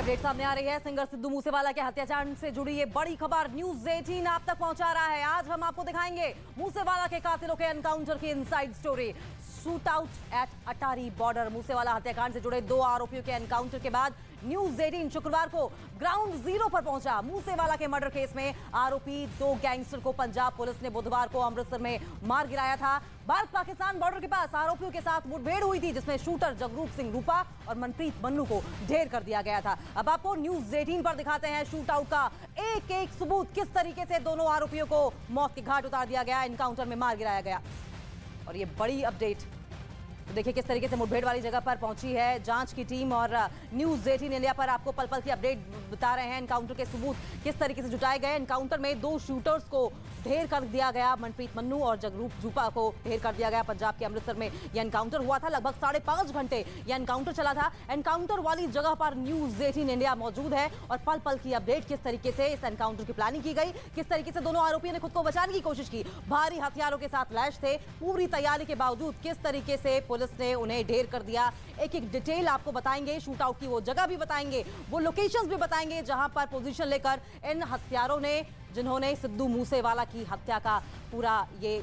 Update सामने आ रही है। सिंगर सिद्धू मूसेवाला के हत्याकांड से जुड़ी ये बड़ी खबर न्यूज 18 आप तक पहुंचा रहा है। आज हम आपको दिखाएंगे मूसेवाला के कातिलों के एनकाउंटर की inside story. Shoot out at Attari border. Moosewala हत्याकांड से जुड़े 2 आरोपियों के एनकाउंटर के बाद न्यूज 18 शुक्रवार को ग्राउंड जीरो पर पहुंचा। मूसेवाला के मर्डर केस में आरोपी 2 गैंगस्टर को पंजाब पुलिस ने बुधवार को अमृतसर में मार गिराया था। भारत पाकिस्तान बॉर्डर के पास आरोपियों के साथ मुठभेड़ हुई थी, जिसमें शूटर जगरूप सिंह रूपा और मनप्रीत मन्नू को ढेर कर दिया गया था। अब आपको न्यूज 18 पर दिखाते हैं शूट आउट का एक एक सबूत, किस तरीके से दोनों आरोपियों को मौत के घाट उतार दिया गया, एनकाउंटर में मार गिराया गया। और ये बड़ी अपडेट तो देखिए किस तरीके से मुठभेड़ वाली जगह पर पहुंची है जांच की टीम और न्यूज 18 इंडिया पर आपको पल पल की अपडेट बता रहे हैं। एनकाउंटर के सबूत किस तरीके से जुटाए गए। एनकाउंटर में 2 शूटर्स को ढेर कर दिया गया। मनप्रीत मन्नू और जगरूप रूपा को ढेर कर दिया गया। पंजाब के अमृतसर में यह एनकाउंटर हुआ था। लगभग 5.5 घंटे यह एनकाउंटर चला था। एनकाउंटर वाली जगह पर न्यूज 18 इंडिया मौजूद है और पल पल की अपडेट, किस तरीके से इस एनकाउंटर की प्लानिंग की गई, किस तरीके से दोनों आरोपियों ने खुद को बचाने की कोशिश की। भारी हथियारों के साथ लैश थे। पूरी तैयारी के बावजूद किस तरीके से पुलिस ने उन्हें ढेर कर दिया। एक एक डिटेल आपको बताएंगे। शूट आउट की वो जगह भी बताएंगे, वो लोकेशंस भी बताएंगे जहां पर पोजीशन लेकर इन हत्यारों ने, जिन्होंने सिद्धू मूसेवाला की हत्या का पूरा ये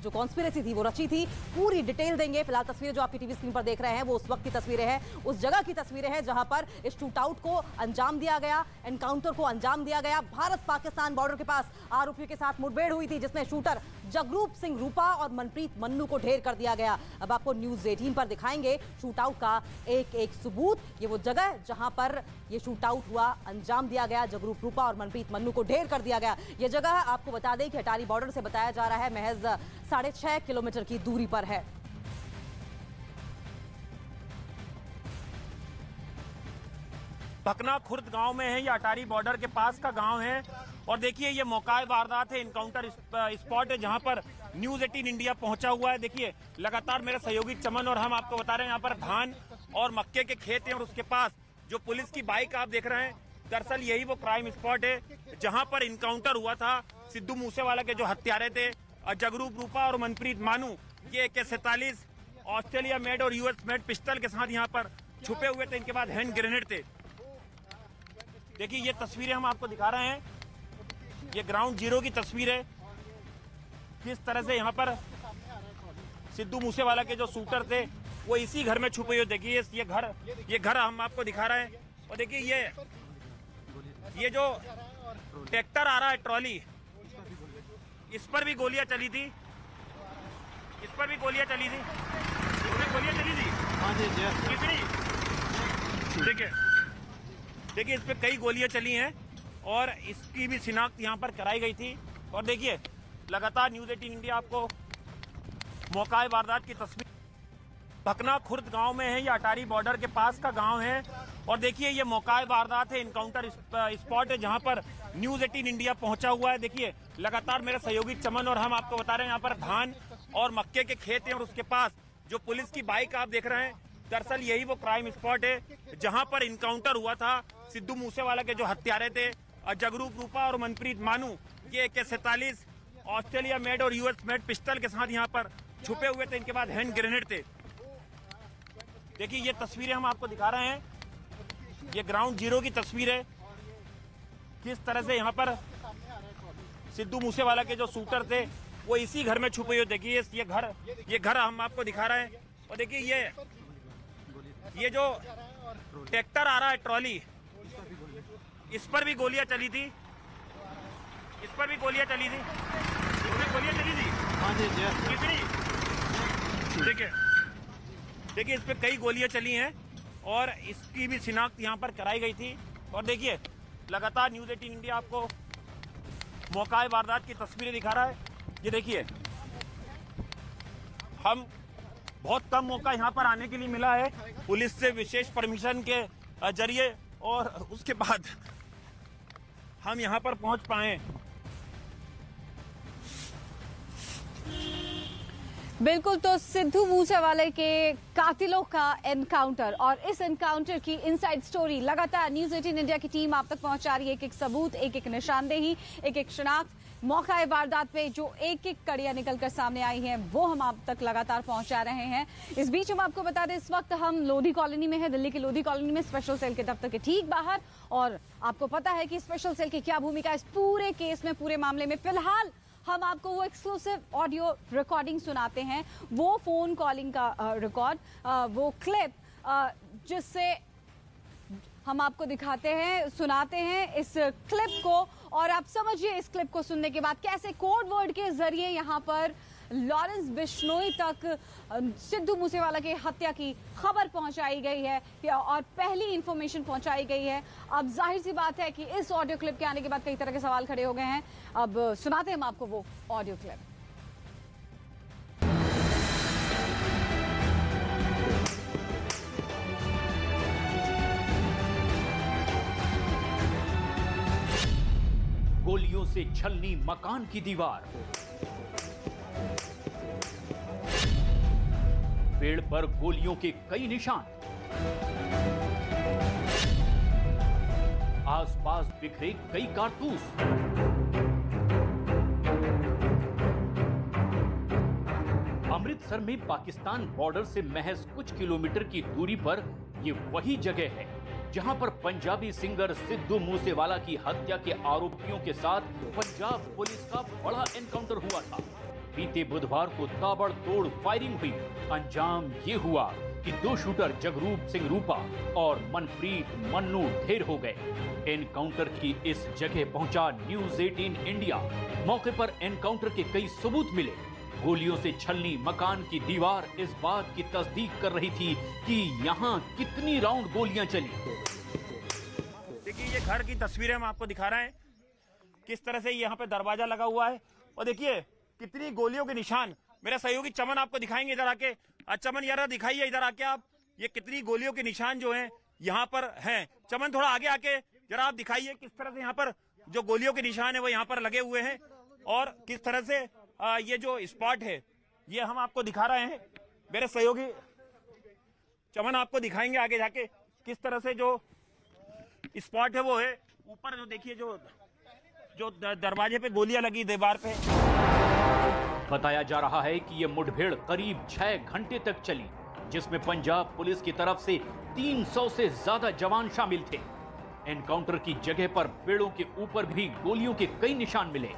जो कॉन्स्पिरेसी थी वो रची थी, पूरी डिटेल देंगे। फिलहाल तस्वीरें जो आपकी टीवी स्क्रीन पर देख रहे हैं वो उस वक्त की तस्वीरें हैं, उस जगह की तस्वीरें हैं जहां पर इस शूट आउट को अंजाम दिया गया, एनकाउंटर को अंजाम दिया गया। भारत पाकिस्तान बॉर्डर के पास आरोपियों के साथ मुठभेड़ हुई थी, जिसमें शूटर जगरूप सिंह रूपा और मनप्रीत मन्नू को ढेर कर दिया गया। अब आपको न्यूज 18 पर दिखाएंगे शूट आउट का एक एक सबूत। ये वो जगह जहां पर ये शूट आउट हुआ, अंजाम दिया गया, जगरूप रूपा और मनप्रीत मन्नू को ढेर कर दिया गया। यह जगह आपको बता दें कि अटारी बॉर्डर से बताया जा रहा है महज 6.5 किलोमीटर की दूरी पर है। भकना खुर्द गांव में है, ये अटारी बॉर्डर के पास का गांव है। और देखिए ये मौका वारदात है, इनकाउंटर स्पॉट है जहां पर न्यूज 18 इंडिया पहुंचा हुआ है। देखिए लगातार मेरे सहयोगी चमन और हम आपको बता रहे हैं यहाँ पर धान और मक्के के खेत हैं और उसके पास जो पुलिस की बाइक आप देख रहे हैं, दरअसल यही वो क्राइम स्पॉट है जहां पर इनकाउंटर हुआ था। सिद्धू मूसेवाला के जो हत्यारे थे जगरूप रूपा और मनप्रीत मानू, ये AK-47 ऑस्ट्रेलिया मेड और US मेड पिस्टल के साथ यहाँ पर छुपे हुए थे। इनके बाद हैंड ग्रेनेड थे। देखिए ये तस्वीरें हम आपको दिखा रहे हैं, ये ग्राउंड जीरो की तस्वीर है। किस तरह से यहाँ पर सिद्धू मूसेवाला के जो शूटर थे वो इसी घर में छुपे हुए। देखिए ये घर हम आपको दिखा रहे हैं। और देखिए ये जो ट्रैक्टर आ रहा है, ट्रॉली, इस पर भी गोलियां चली थी। इसमें गोलियां चली थी। हाँ जी कितनी? देखिए इस पे कई गोलियां चली हैं और इसकी भी शिनाख्त यहाँ पर कराई गई थी। और देखिए लगातार न्यूज 18 इंडिया आपको मौका वारदात की तस्वीर। भकना खुर्द गांव में है, ये अटारी बॉर्डर के पास का गांव है। और देखिए ये मौका वारदात है, इनकाउंटर स्पॉट है जहां पर न्यूज 18 इंडिया पहुंचा हुआ है। देखिए लगातार मेरे सहयोगी चमन और हम आपको बता रहे हैं यहाँ पर धान और मक्के के खेत हैं और उसके पास जो पुलिस की बाइक आप देख रहे हैं, दरअसल यही वो क्राइम स्पॉट है जहां पर इनकाउंटर हुआ था। सिद्धू मूसेवाला के जो हत्यारे थे जगरूप रूपा और मनप्रीत मानू, ये AK-47 ऑस्ट्रेलिया मेड और US मेड पिस्टल के साथ यहाँ पर छुपे हुए थे। इनके बाद हैंड ग्रेनेड थे। देखिए ये तस्वीरें हम आपको दिखा रहे हैं, ये ग्राउंड जीरो की तस्वीर है। किस तरह से यहाँ पर सिद्धू मूसेवाला के जो शूटर थे वो इसी घर में छुपे हुए। देखिए ये घर हम आपको दिखा रहे हैं। और देखिए ये जो ट्रैक्टर आ रहा है, ट्रॉली, इस पर भी गोलियां चली थी। इसमें गोलियां चली थी। हाँ जी कितनी? देखिए इस पे कई गोलियां चली हैं और इसकी भी शिनाख्त यहाँ पर कराई गई थी। और देखिए लगातार न्यूज 18 इंडिया आपको मौका वारदात की तस्वीरें दिखा रहा है। ये देखिए हम बहुत कम मौका यहाँ पर आने के लिए मिला है पुलिस से विशेष परमिशन के जरिए, और उसके बाद हम यहाँ पर पहुँच पाए। बिल्कुल, तो सिद्धू मूसेवाले के कातिलों का एनकाउंटर और इस एनकाउंटर की इनसाइड स्टोरी लगातार न्यूज़ 18 इंडिया की टीम आप तक पहुंचा रही है। एक एक सबूत, एक एक निशानदेही, एक एक शिनाख्त, मौका वारदात पे जो एक एक कड़ियां निकलकर सामने आई हैं वो हम आप तक लगातार पहुंचा रहे हैं। इस बीच हम आपको बता दें, इस वक्त हम लोधी कॉलोनी में है, दिल्ली की लोधी कॉलोनी में, स्पेशल सेल के दफ्तर के ठीक बाहर। और आपको पता है कि स्पेशल सेल की क्या भूमिका इस पूरे केस में, पूरे मामले में। फिलहाल हम आपको वो एक्सक्लूसिव ऑडियो रिकॉर्डिंग सुनाते हैं, वो फोन कॉलिंग का रिकॉर्ड, वो क्लिप जिससे हम आपको दिखाते हैं, सुनाते हैं इस क्लिप को। और आप समझिए इस क्लिप को सुनने के बाद कैसे कोड वर्ड के जरिए यहाँ पर लॉरेंस बिश्नोई तक सिद्धू मूसेवाला की हत्या की खबर पहुंचाई गई है और पहली इंफॉर्मेशन पहुंचाई गई है। अब जाहिर सी बात है कि इस ऑडियो क्लिप के आने के बाद कई तरह के सवाल खड़े हो गए हैं। अब सुनाते हैं हम आपको वो ऑडियो क्लिप। गोलियों से छलनी मकान की दीवार, पेड़ पर गोलियों के कई निशान, आसपास बिखरे कई कारतूस, अमृतसर में पाकिस्तान बॉर्डर से महज कुछ किलोमीटर की दूरी पर ये वही जगह है जहां पर पंजाबी सिंगर सिद्धू मूसेवाला की हत्या के आरोपियों के साथ पंजाब पुलिस का बड़ा एनकाउंटर हुआ था। बीते बुधवार को ताबड़तोड़ फायरिंग हुई। अंजाम ये हुआ कि दो शूटर जगरूप सिंह रूपा और मनप्रीत मन्नू ढेर हो गए। एनकाउंटर की इस जगह पहुंचा न्यूज़ 18 इंडिया। मौके पर एनकाउंटर के कई सबूत मिले। गोलियों से छलनी मकान की दीवार इस बात की तस्दीक कर रही थी कि यहाँ कितनी राउंड गोलियां चली। देखिए ये घर की तस्वीरें हम आपको दिखा रहे हैं, किस तरह से यहाँ पे दरवाजा लगा हुआ है और देखिए कितनी गोलियों के निशान। मेरे सहयोगी चमन आपको दिखाएंगे इधर आके। चमन यार दिखाइए इधर आके आप, ये कितनी गोलियों के निशान जो हैं यहाँ पर हैं। चमन थोड़ा आगे आके जरा आप दिखाइए किस तरह से यहाँ पर जो गोलियों के निशान है वो यहाँ पर लगे हुए हैं और किस तरह से ये जो स्पॉट है ये हम आपको दिखा रहे हैं। मेरे सहयोगी चमन आपको दिखाएंगे आगे जाके किस तरह से जो स्पॉट है वो है। ऊपर जो देखिए जो दरवाजे पे गोलियां लगी दीवार पे। बताया जा रहा है कि ये मुठभेड़ करीब 6 घंटे तक चली, जिसमें पंजाब पुलिस की तरफ से 300 से ज्यादा जवान शामिल थे। एनकाउंटर की जगह पर पेड़ों के ऊपर भी गोलियों के कई निशान मिले।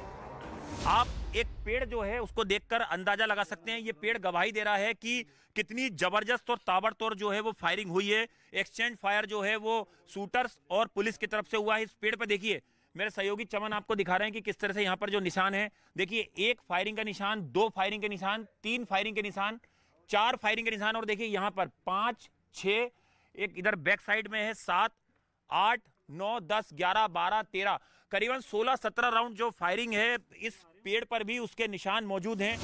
आप एक पेड़ जो है उसको देखकर अंदाजा लगा सकते हैं। ये पेड़ गवाही दे रहा है कि कितनी जबरदस्त और ताबड़तोड़ जो है वो फायरिंग हुई है। एक्सचेंज फायर जो है वो शूटर्स और पुलिस की तरफ से हुआ है। इस पेड़ पे देखिए मेरे सहयोगी चमन आपको दिखा रहे हैं कि किस तरह से यहाँ पर जो निशान है, देखिए 1 फायरिंग का निशान, 2 फायरिंग के निशान, 3 फायरिंग के निशान, 4 फायरिंग के निशान और देखिए यहाँ पर 5, 6, एक इधर बैक साइड में है 7, 8, 9, 10, 11, 12, 13, करीबन 16-17 राउंड जो फायरिंग है इस पेड़ पर भी उसके निशान मौजूद हैं।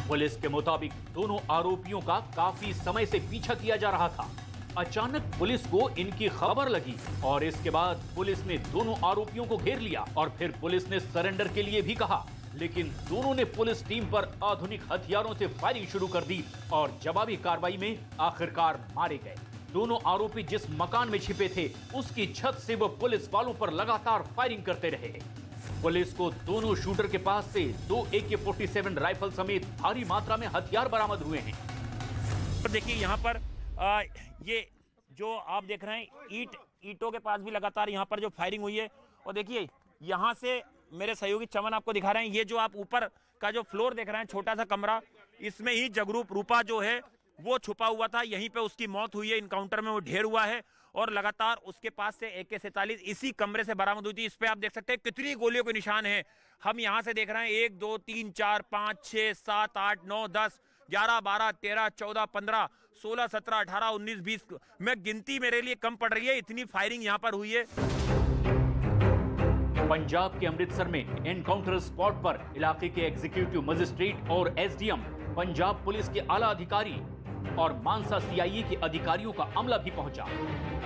पुलिस के मुताबिक दोनों आरोपियों का काफी समय से पीछा किया जा रहा था। अचानक पुलिस को इनकी खबर लगी और इसके बाद पुलिस ने दोनों आरोपियों को घेर लिया और फिर पुलिस ने सरेंडर के लिए भी कहा, लेकिन दोनों ने पुलिस टीम पर आधुनिक हथियारों से फायरिंग शुरू कर दी और जवाबी कार्रवाई में आखिरकार मारे गए। दोनों आरोपी जिस मकान में छिपे थे उसकी छत से वो पुलिस वालों पर लगातार फायरिंग करते रहे। पुलिस को दोनों शूटर के पास से 2 AK-47 राइफल समेत भारी मात्रा में हथियार बरामद हुए हैं। देखिए यहाँ पर ये जो आप देख रहे हैं ईंटों के पास भी लगातार यहाँ पर जो फायरिंग हुई है और देखिए यहाँ से मेरे सहयोगी चमन आपको दिखा रहे हैं, ये जो आप ऊपर का जो फ्लोर देख रहे हैं, छोटा सा कमरा, इसमें ही जगरूप रूपा जो है वो छुपा हुआ था। यहीं पे उसकी मौत हुई है, इनकाउंटर में वो ढेर हुआ है और लगातार उसके पास से AK-47 इसी कमरे से बरामद हुई थी। इस पे आप देख सकते हैं कितनी गोलियों के निशान हैं। हम यहाँ से देख रहे हैं 1, 2, 3, 4, 5, 6, 7, 8, 9, 10, 11, 12, 13, 14, 15, 16, 17, 18, 19, 20 में गिनती मेरे लिए कम पड़ रही है, इतनी फायरिंग यहाँ पर हुई है। पंजाब के अमृतसर में एनकाउंटर स्पॉट पर इलाके के एग्जीक्यूटिव मजिस्ट्रेट और SDM, पंजाब पुलिस के आला अधिकारी और मानसा CIA के अधिकारियों का अमला भी पहुंचा।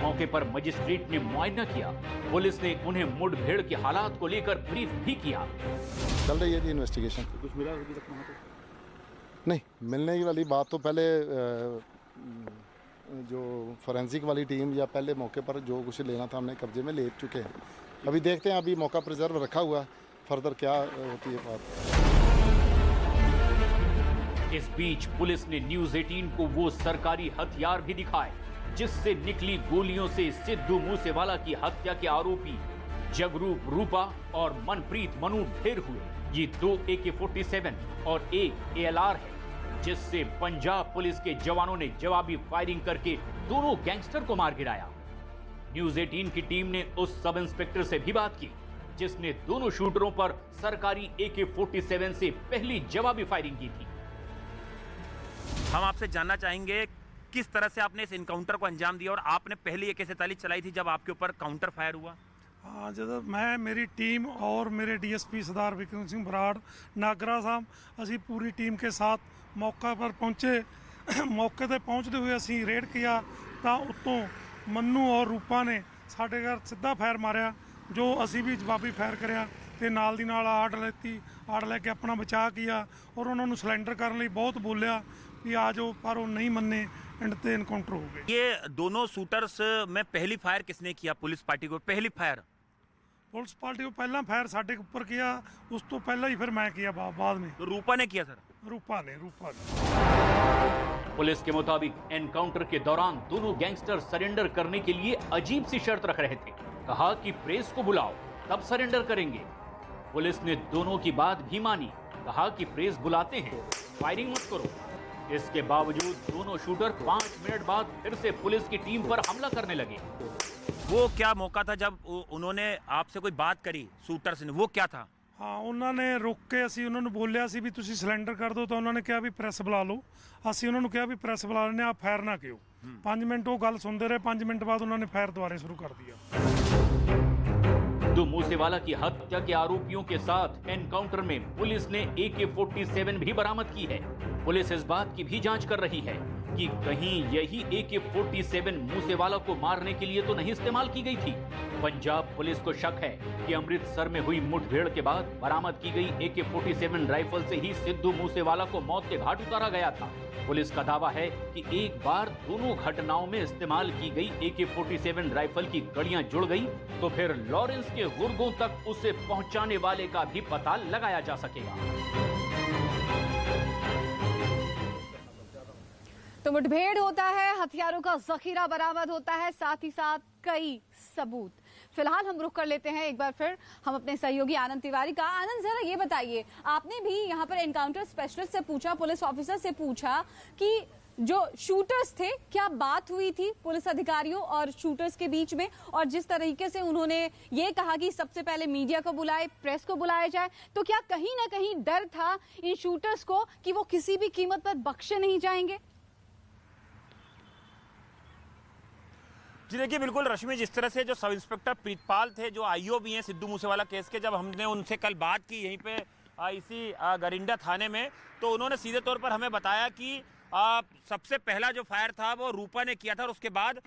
मौके पर मजिस्ट्रेट ने मुआयना किया। पुलिस ने उन्हें मुठभेड़ के हालात को लेकर ब्रीफ भी किया। चल रही है इन्वेस्टिगेशन। कुछ मिला अभी तक? नहीं, मिलने की वाली बात तो पहले जो फोरेंसिक वाली टीम या पहले मौके पर जो कुछ लेना था हमने कब्जे में ले चुके हैं। अभी देखते हैं, अभी मौका प्रिजर्व रखा हुआ, फर्दर क्या होती है बात। इस बीच पुलिस ने न्यूज 18 को वो सरकारी हथियार भी दिखाए जिससे निकली गोलियों से सिद्धू मूसेवाला की हत्या के आरोपी जगरूप रूपा और मनप्रीत मनु ढेर हुए। ये 2 AK-47 और 1 ALR है जिससे पंजाब पुलिस के जवानों ने जवाबी फायरिंग करके दोनों गैंगस्टर को मार गिराया। न्यूज 18 की टीम ने उस सब इंस्पेक्टर से भी बात की जिसने दोनों शूटरों पर सरकारी AK-47 से पहली जवाबी फायरिंग की थी। हम आपसे जानना चाहेंगे किस तरह से आपने इस इनकाउंटर को अंजाम दिया और आपने पहली AK-47 चलाई थी जब आपके ऊपर काउंटर फायर हुआ? हाँ, जब मैं, मेरी टीम और मेरे DSP सरदार विक्रम सिंह बराड़, नागरा साहब, असी पूरी टीम के साथ मौका पर पहुँचे। मौके पर पहुँचते हुए असी रेड किया तो उत्तों मन्नू और रूपा ने साढ़े घर सीधा फायर मारिया जो असी भी जवाबी फायर कराया तो नाल दी नाल आड़ लेती, आड़ लैके अपना बचाव किया और उन्होंने सलेंडर करने लिए बहुत बोलिया कि आ जाओ, पर वो नहीं मन्ने। एंड ते एनकाउंटर हो गए। ये दोनों शूटर्स में पहली फायर किसने किया? पुलिस पार्टी को पहली फायर? पुलिस पार्टी को पहला फायर साढ़े ऊपर किया, उस तो पहला ही फिर मैं किया बाद में। तो रूपा ने किया सर? रूपा ने। पुलिस के मुताबिक एनकाउंटर के दौरान दोनों गैंगस्टर सरेंडर करने के लिए अजीब सी शर्त रख रहे थे। कहा कि प्रेस को बुलाओ तब सरेंडर करेंगे। पुलिस ने दोनों की बात भी मानी। कहा कि प्रेस बुलाते हैं, फायरिंग मत करो। इसके बावजूद दोनों शूटर 5 मिनट बाद फिर से पुलिस की टीम पर हमला करने लगे। वो क्या मौका था जब उन्होंने आपसे कोई बात करी शूटर्स ने? वो क्या था? हाँ, उन्होंने रोक के असी उन्होंने बोलिया सी भी तुसी सिलेंडर कर दो, तो उन्होंने कहा भी प्रेस बुला लो। असी उन्होंने कहा भी प्रेस बुला लेने, आप फायर ना करो। 5 मिनट वो गल सुनते रहे, 5 मिनट बाद उन्होंने फायर दोबारा शुरू कर दिया। सिद्धू मूसेवाला की हत्या के आरोपियों के साथ एनकाउंटर में पुलिस ने AK-47 भी बरामद की है। पुलिस इस बात की भी जांच कर रही है कि कहीं यही AK-47 मूसेवाला को मारने के लिए तो नहीं इस्तेमाल की गई थी। पंजाब पुलिस को शक है कि अमृतसर में हुई मुठभेड़ के बाद बरामद की गई AK-47 राइफल से ही सिद्धू मूसेवाला को मौत के घाट उतारा गया था। पुलिस का दावा है कि एक बार दोनों घटनाओं में इस्तेमाल की गई AK-47 राइफल की कड़ियां जुड़ गई तो फिर लॉरेंस के गुर्गों तक उसे पहुंचाने वाले का भी पता लगाया जा सकेगा। तो मुठभेड़ होता है, हथियारों का जखीरा बरामद होता है, साथ ही साथ कई सबूत। फिलहाल हम रुख कर लेते हैं एक बार फिर हम अपने सहयोगी आनंद तिवारी का। आनंद, जरा ये बताइए, आपने भी यहाँ पर एनकाउंटर स्पेशलिस्ट से पूछा, पुलिस ऑफिसर से पूछा कि जो शूटर्स थे क्या बात हुई थी पुलिस अधिकारियों और शूटर्स के बीच में, और जिस तरीके से उन्होंने ये कहा कि सबसे पहले मीडिया को बुलाए, प्रेस को बुलाया जाए, तो क्या कहीं ना कहीं डर था इन शूटर्स को कि वो किसी भी कीमत पर बख्शे नहीं जाएंगे? जी देखिए, बिल्कुल रश्मि, जिस तरह से जो सब इंस्पेक्टर प्रीतपाल थे जो IO भी हैं सिद्धू मूसेवाला केस के, जब हमने उनसे कल बात की यहीं पे इसी गरिंडा थाने में, तो उन्होंने सीधे तौर पर हमें बताया कि सबसे पहला जो फायर था वो रूपा ने किया था और उसके बाद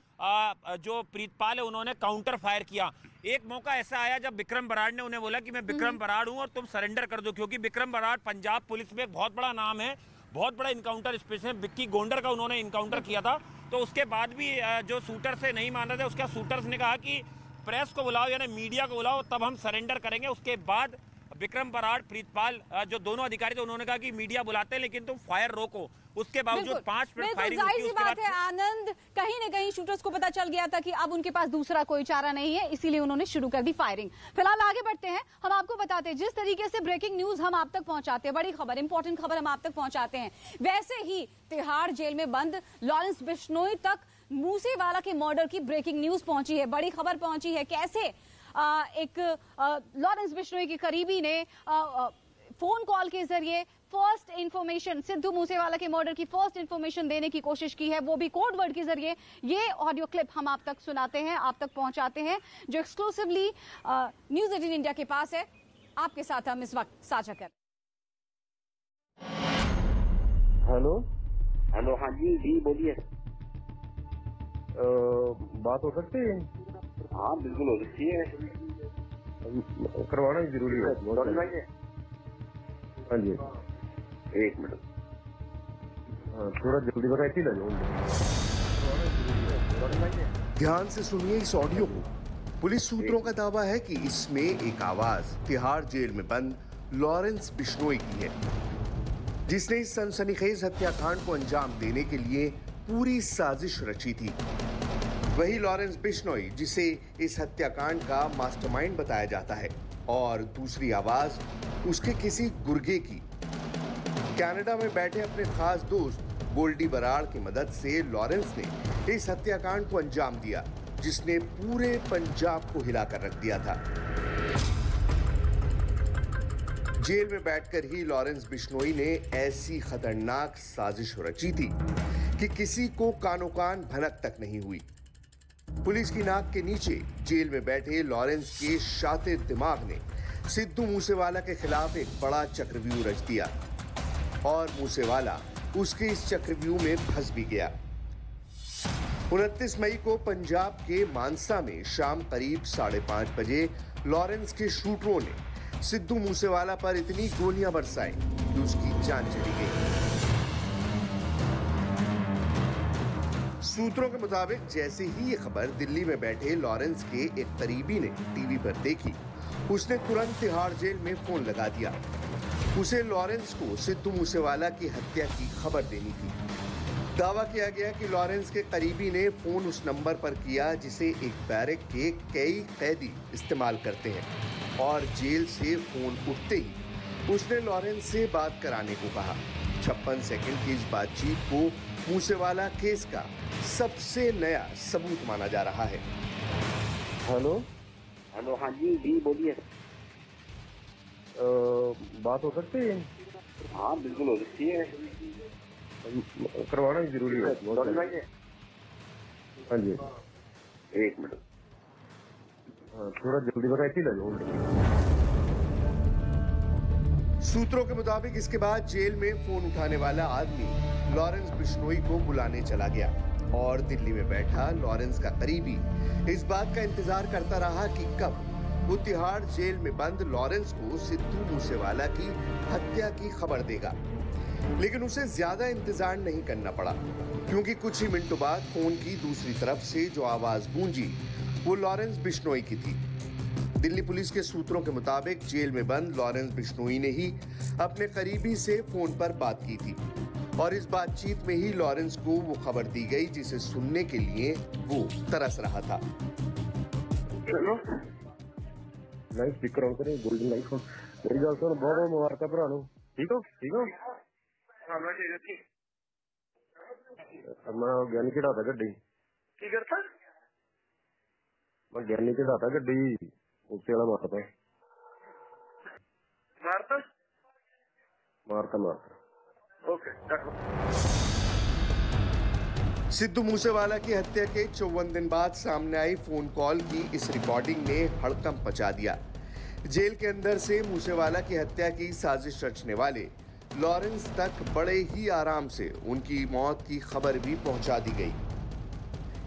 जो प्रीतपाल है उन्होंने काउंटर फायर किया। एक मौका ऐसा आया जब विक्रम बराड़ ने उन्हें बोला कि मैं विक्रम बराड़ हूं और तुम सरेंडर कर दो, क्योंकि विक्रम बराड़ पंजाब पुलिस में एक बहुत बड़ा नाम है, बहुत बड़ा इनकाउंटर स्पेशल विक्की गोंडर का उन्होंने इनकाउंटर किया था। तो उसके बाद भी जो शूटर से नहीं मान रहे थे, उसका शूटर्स ने कहा कि प्रेस को बुलाओ यानी मीडिया को बुलाओ तब हम सरेंडर करेंगे। उसके बाद विक्रम बराड़, प्रीतपाल जो दोनों अधिकारी थे उन्होंने कहा कि मीडिया बुलाते हैं लेकिन तुम फायर रोको। उसके बावजूद 5 मिनट फायरिंग जाहिर सी बात है आनंद, कहीं न कहीं शूटर्स को पता चल गया था कि अब उनके पास दूसरा कोई चारा नहीं है, इसीलिए उन्होंने शुरू कर दी फायरिंग। फिलहाल आगे बढ़ते हैं, हम आपको बताते हैं जिस तरीके से ब्रेकिंग न्यूज हम आप तक पहुंचाते हैं, बड़ी खबर, इंपॉर्टेंट खबर हम आप तक पहुंचाते हैं, वैसे ही तिहाड़ जेल में बंद लॉरेंस बिश्नोई तक मूसेवाला के मर्डर की ब्रेकिंग न्यूज पहुंची है, बड़ी खबर पहुंची है। कैसे एक लॉरेंस बिश्नोई के करीबी ने फोन कॉल के जरिए फर्स्ट इंफॉर्मेशन, सिद्धू मूसेवाला के मर्डर की फर्स्ट इंफॉर्मेशन देने की कोशिश की है, वो भी कोड वर्ड के जरिए। ये ऑडियो क्लिप हम आप तक सुनाते हैं, आप तक पहुंचाते हैं, जो एक्सक्लूसिवली न्यूज 18 इंडिया के पास है, आपके साथ हम इस वक्त साझा कर। हेलो हेलो, हाँ जी जी बोलिए। बात हो सकती है? हाँ बिल्कुल हो सकती है, करवाना ही जरूरी है। भाई। हाँ जी, 1 मिनट। थोड़ा जल्दी वैरायटी ले जाओ। ध्यान से सुनिए इस ऑडियो को। पुलिस सूत्रों का दावा है कि इसमें एक आवाज तिहाड़ जेल में बंद लॉरेंस बिश्नोई की है, जिसने इस सनसनीखेज हत्याकांड को अंजाम देने के लिए पूरी साजिश रची थी। वही लॉरेंस बिश्नोई जिसे इस हत्याकांड का मास्टरमाइंड बताया जाता है, और दूसरी आवाज उसके किसी गुर्गे की। कनाडा में बैठे अपने खास दोस्त गोल्डी बराड़ की मदद से लॉरेंस ने इस हत्याकांड को अंजाम दिया, जिसने पूरे पंजाब को हिलाकर रख दिया था। जेल में बैठकर ही लॉरेंस बिश्नोई ने ऐसी खतरनाक साजिश रची थी कि किसी को कानो कान भनक तक नहीं हुई। पुलिस की नाक के नीचे जेल में बैठे लॉरेंस के शातिर दिमाग ने सिद्धू मूसेवाला के खिलाफ एक बड़ा चक्रव्यूह रच दिया, और मूसेवाला उसके इस चक्रव्यूह में फंस भी गया। 29 मई को पंजाब के मानसा में शाम करीब 5:30 बजे लॉरेंस के शूटरों ने सिद्धू मूसेवाला पर इतनी गोलियां बरसाई कि उसकी जान चली गई। सूत्रों के मुताबिक जैसे ही ये खबर दिल्ली में बैठे लॉरेंस के एक करीबी ने टीवी पर देखी, उसने तुरंत तिहाड़ जेल में फोन लगा दिया। उसे लॉरेंस को सिद्धू मूसेवाला की हत्या की खबर देनी थी। दावा किया गया कि लॉरेंस के करीबी ने फोन उस नंबर पर किया जिसे एक बैरक के कई कैदी इस्तेमाल करते हैं, और जेल से फोन उठते ही उसने लॉरेंस से बात कराने को कहा। 56 सेकंड की इस बातचीत को मूसेवाला केस का सबसे नया सबूत माना जा रहा है। हेलो हेलो, हाँ जी बोलिए। बात हो सकती है? हाँ बिल्कुल हो सकती है, करवाना ही जरूरी है। हाँ जी, एक मिनट। थोड़ा जल्दी वैरायटी ले जाओ। सूत्रों के मुताबिक इसके बाद जेल में फोन उठाने वाला आदमी लॉरेंस बिश्नोई को बुलाने चला गया, और दिल्ली में बैठा लॉरेंस का करीबी इस बात का इंतजार करता रहा कि कब वो तिहाड़ जेल में बंद लॉरेंस को सिद्धू मूसेवाला की हत्या की खबर देगा। लेकिन उसे ज्यादा इंतजार नहीं करना पड़ा, क्योंकि कुछ ही मिनटों बाद फोन की दूसरी तरफ से जो आवाज गूंजी वो लॉरेंस बिश्नोई की थी। दिल्ली पुलिस के सूत्रों के मुताबिक जेल में बंद लॉरेंस बिश्नोई ने ही अपने करीबी से फोन पर बात की थी, और इस बातचीत में ही लॉरेंस को वो खबर दी गई जिसे सुनने के लिए वो तरस रहा था। लाइव स्पीकर ऑन करें, गोल्डन लाइट ऑन। मेरी गल सुन, बहुत मुबारक भरा नु। ठीक हो? ठीक हो? हाँ मैं ठीक है। मैं ज्ञानी चढ़ाता गड्डी। की करता? मैं ज्ञानी चढ़ाता गड्डी, उससे वाला मारता मारता। ओके। सिद्धू मूसेवाला की हत्या के 54 दिन बाद सामने आई फोन कॉल की इस रिकॉर्डिंग ने हड़कंप मचा दिया। जेल के अंदर से मूसेवाला की हत्या की साजिश रचने वाले लॉरेंस तक बड़े ही आराम से उनकी मौत की खबर भी पहुंचा दी गई।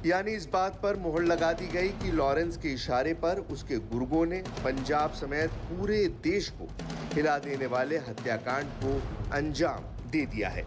यानी इस बात पर मोहर लगा दी गई कि लॉरेंस के इशारे पर उसके गुर्गों ने पंजाब समेत पूरे देश को हिला देने वाले हत्याकांड को अंजाम दे दिया है।